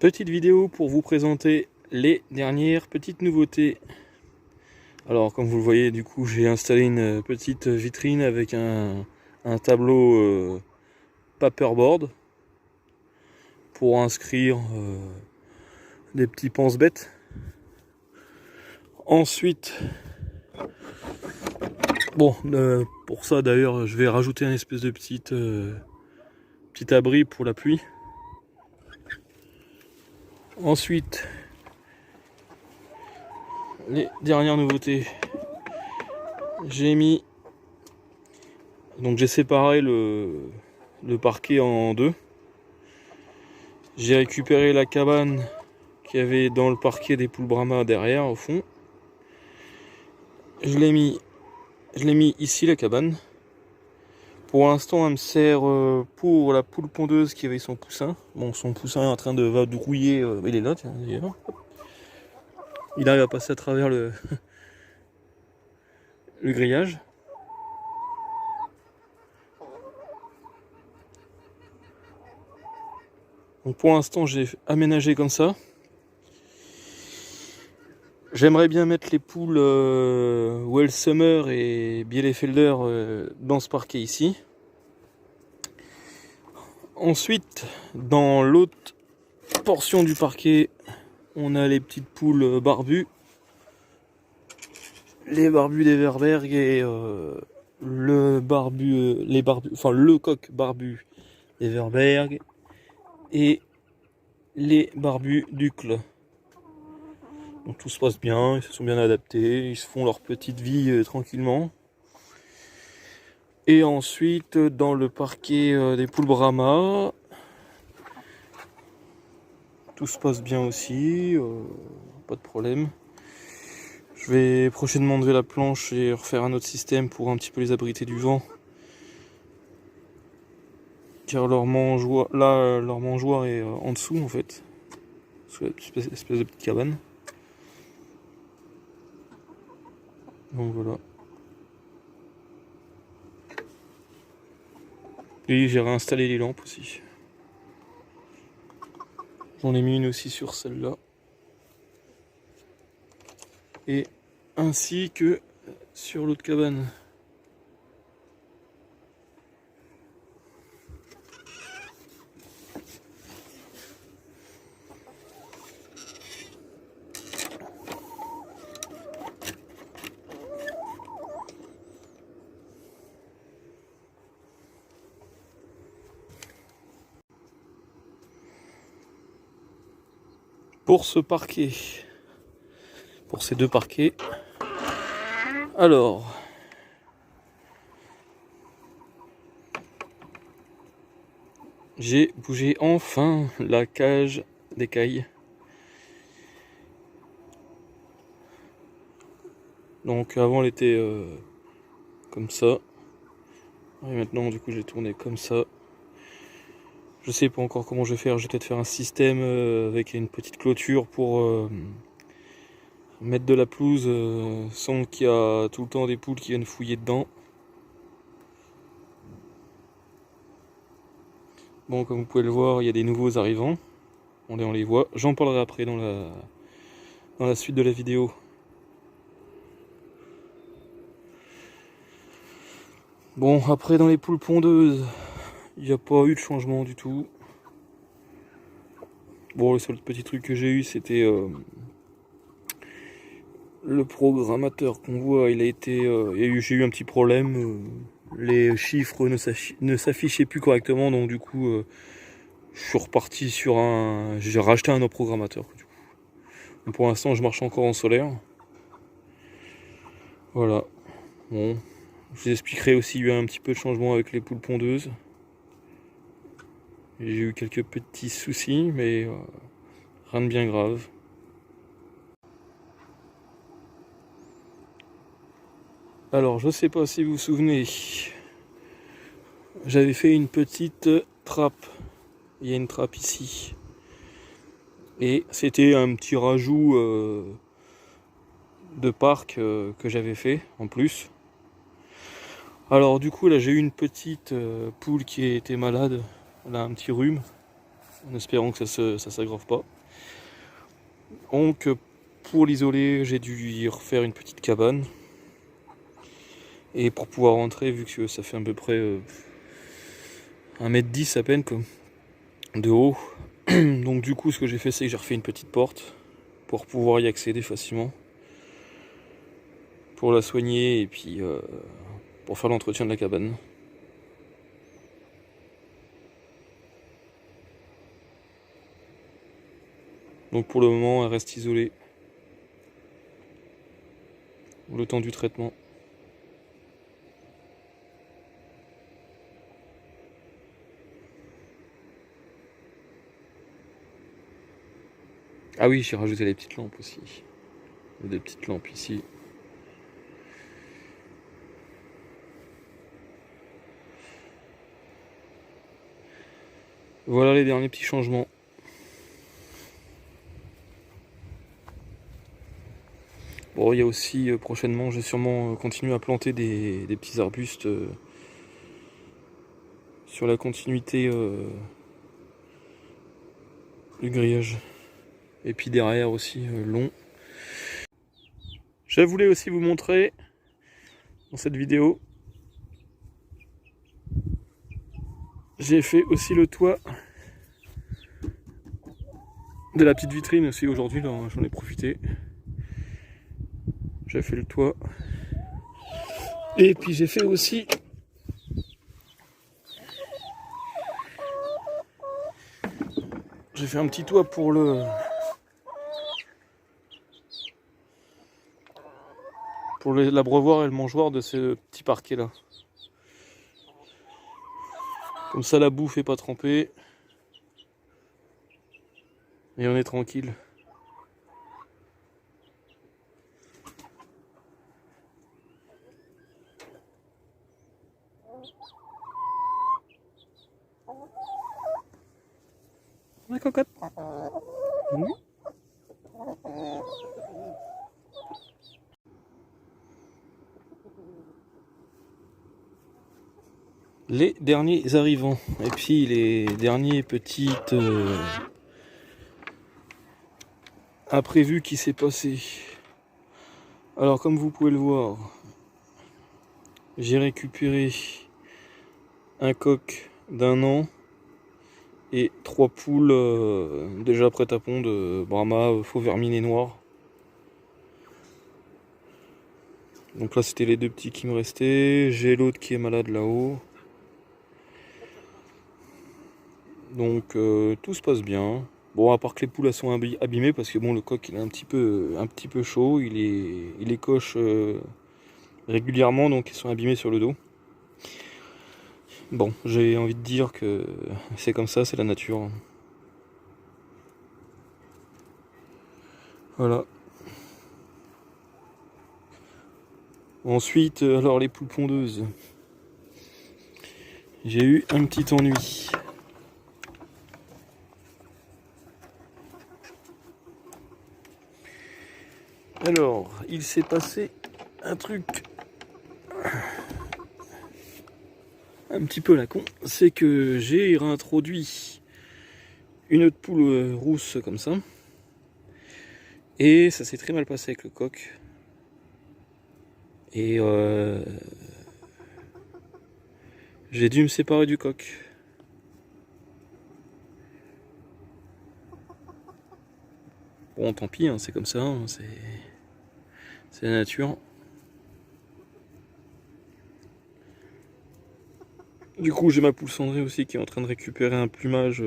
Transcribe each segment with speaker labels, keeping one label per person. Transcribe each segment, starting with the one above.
Speaker 1: Petite vidéo pour vous présenter les dernières petites nouveautés. Alors comme vous le voyez, du coup j'ai installé une petite vitrine avec un tableau paperboard pour inscrire des petits pense-bêtes. Ensuite, pour ça d'ailleurs je vais rajouter un espèce de petit abri pour la pluie. Ensuite, les dernières nouveautés, j'ai séparé le parquet en deux. J'ai récupéré la cabane qu'il y avait dans le parquet des poules Brahma derrière au fond. Je l'ai mis ici, la cabane. Pour l'instant elle me sert pour la poule pondeuse qui avait son poussin. Bon, son poussin est en train de vadrouiller, il est là, tiens, d'ailleurs. Il arrive à passer à travers le grillage. Donc pour l'instant j'ai aménagé comme ça. J'aimerais bien mettre les poules Well Summer et Bielefelder dans ce parquet ici. Ensuite, dans l'autre portion du parquet, on a les petites poules barbues. Les barbus d'Everberg et le coq barbu d'Everberg et les barbus d'Uccle. Donc tout se passe bien, ils se sont bien adaptés, ils se font leur petite vie tranquillement. Et ensuite, dans le parquet des poules Brahma, tout se passe bien aussi, pas de problème. Je vais prochainement enlever la planche et refaire un autre système pour un petit peu les abriter du vent. Car leur mangeoire est en dessous en fait, sous la espèce de petite cabane. Donc voilà. Et j'ai réinstallé les lampes aussi. J'en ai mis une aussi sur celle-là. Et ainsi que sur l'autre cabane. Pour ce parquet, pour ces deux parquets, alors j'ai bougé enfin la cage d'écailles. Donc avant elle était comme ça, et maintenant du coup j'ai tourné comme ça. Je sais pas encore comment je vais faire, je vais peut-être faire un système avec une petite clôture pour mettre de la pelouse sans qu'il y a tout le temps des poules qui viennent fouiller dedans. Bon, comme vous pouvez le voir, il y a des nouveaux arrivants. On les voit. J'en parlerai après dans la suite de la vidéo. Bon, après dans les poules pondeuses, il n'y a pas eu de changement du tout. Bon, le seul petit truc que j'ai eu, c'était le programmateur qu'on voit. J'ai eu un petit problème. Les chiffres ne s'affichaient plus correctement, donc du coup, je suis reparti sur j'ai racheté un autre programmateur. Du coup. Donc, pour l'instant, je marche encore en solaire. Voilà. Bon, je vous expliquerai aussi, il y a eu un petit peu de changement avec les poules pondeuses. J'ai eu quelques petits soucis, mais rien de bien grave. Alors, je sais pas si vous vous souvenez, j'avais fait une petite trappe. Il y a une trappe ici. Et c'était un petit rajout de parc que j'avais fait en plus. Alors du coup là j'ai eu une petite poule qui était malade. Elle a un petit rhume. En espérant que ça s'aggrave pas. Donc pour l'isoler, j'ai dû y refaire une petite cabane. Et pour pouvoir rentrer, vu que ça fait à peu près 1,10 m à peine quoi, de haut. Donc du coup ce que j'ai fait, c'est que j'ai refait une petite porte pour pouvoir y accéder facilement. Pour la soigner et puis pour faire l'entretien de la cabane. Donc pour le moment, elle reste isolée le temps du traitement. Ah oui, j'ai rajouté les petites lampes aussi. Il y a des petites lampes ici. Voilà les derniers petits changements. Bon, il y a aussi prochainement, je vais sûrement continuer à planter des petits arbustes sur la continuité du grillage. Et puis derrière aussi long. Je voulais aussi vous montrer dans cette vidéo, j'ai fait aussi le toit de la petite vitrine aussi aujourd'hui, j'en ai profité. J'ai fait le toit. Et puis j'ai fait aussi un petit toit pour l'abreuvoir et le mangeoir de ce petit parquet là. Comme ça la bouffe est pas trempée. Et on est tranquille. La cocotte. Mmh. Les derniers arrivants. Et puis les derniers petites imprévus qui s'est passé. Alors comme vous pouvez le voir, j'ai récupéré un coq d'1 an et 3 poules déjà prêtes à pondre, Brahma, faux verminé noir. Donc là c'était les 2 petits qui me restaient, j'ai l'autre qui est malade là-haut. Donc tout se passe bien. Bon, à part que les poules elles sont abîmées parce que bon, le coq il est un petit peu chaud, il les coche régulièrement, donc ils sont abîmés sur le dos. Bon, j'ai envie de dire que c'est comme ça, c'est la nature. Voilà. Ensuite, alors les poules pondeuses. J'ai eu un petit ennui. Alors, il s'est passé un truc un petit peu la con, c'est que j'ai réintroduit une autre poule rousse comme ça. Et ça s'est très mal passé avec le coq. Et j'ai dû me séparer du coq. Bon, tant pis, hein, c'est comme ça, hein, c'est la nature. Du coup, j'ai ma poule cendrée aussi qui est en train de récupérer un plumage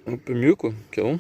Speaker 1: un peu mieux quoi qu'avant.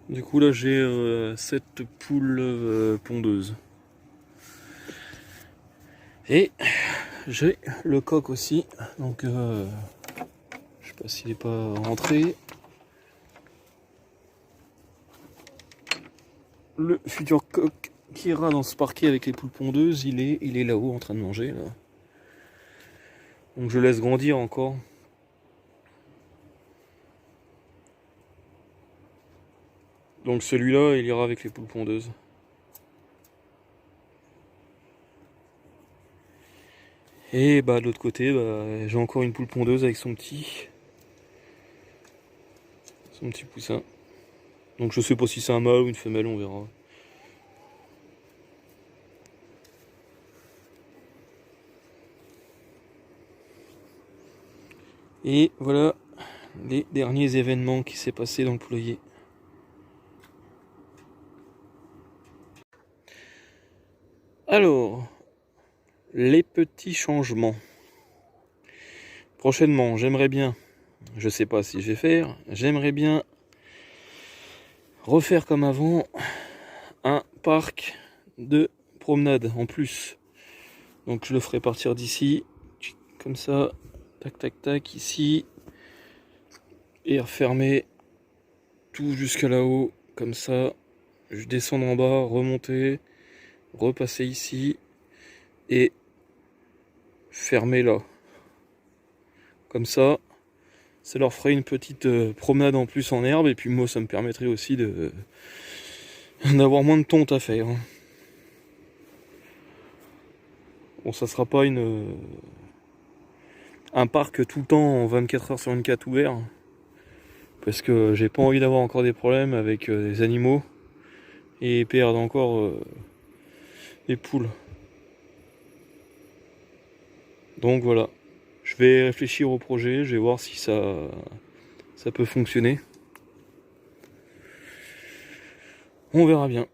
Speaker 1: Du coup, là, j'ai 7 poules pondeuses. Et j'ai le coq aussi. Donc, je sais pas s'il est pas rentré. Le futur coq qui ira dans ce parquet avec les poules pondeuses, il est là-haut en train de manger. Là. Donc, je laisse grandir encore. Donc, celui-là, il ira avec les poules pondeuses. Et bah de l'autre côté, bah, j'ai encore une poule pondeuse avec son petit poussin. Donc je sais pas si c'est un mâle ou une femelle, on verra. Et voilà les derniers événements qui s'est passé dans le poulailler. Alors, les petits changements. Prochainement, j'aimerais bien, je sais pas si je vais faire, j'aimerais bien refaire comme avant un parc de promenade en plus. Donc je le ferai partir d'ici, comme ça, tac tac tac, ici, et refermer tout jusqu'à là-haut, comme ça. Je descends en bas, remonter, repasser ici, et fermer là. Comme ça leur ferait une petite promenade en plus en herbe, et puis moi ça me permettrait aussi d'avoir moins de tonte à faire. Bon, ça sera pas un parc tout le temps en 24 heures sur 24 ouvert, parce que j'ai pas envie d'avoir encore des problèmes avec les animaux et perdre encore les poules. Donc voilà, je vais réfléchir au projet, je vais voir si ça peut fonctionner. On verra bien.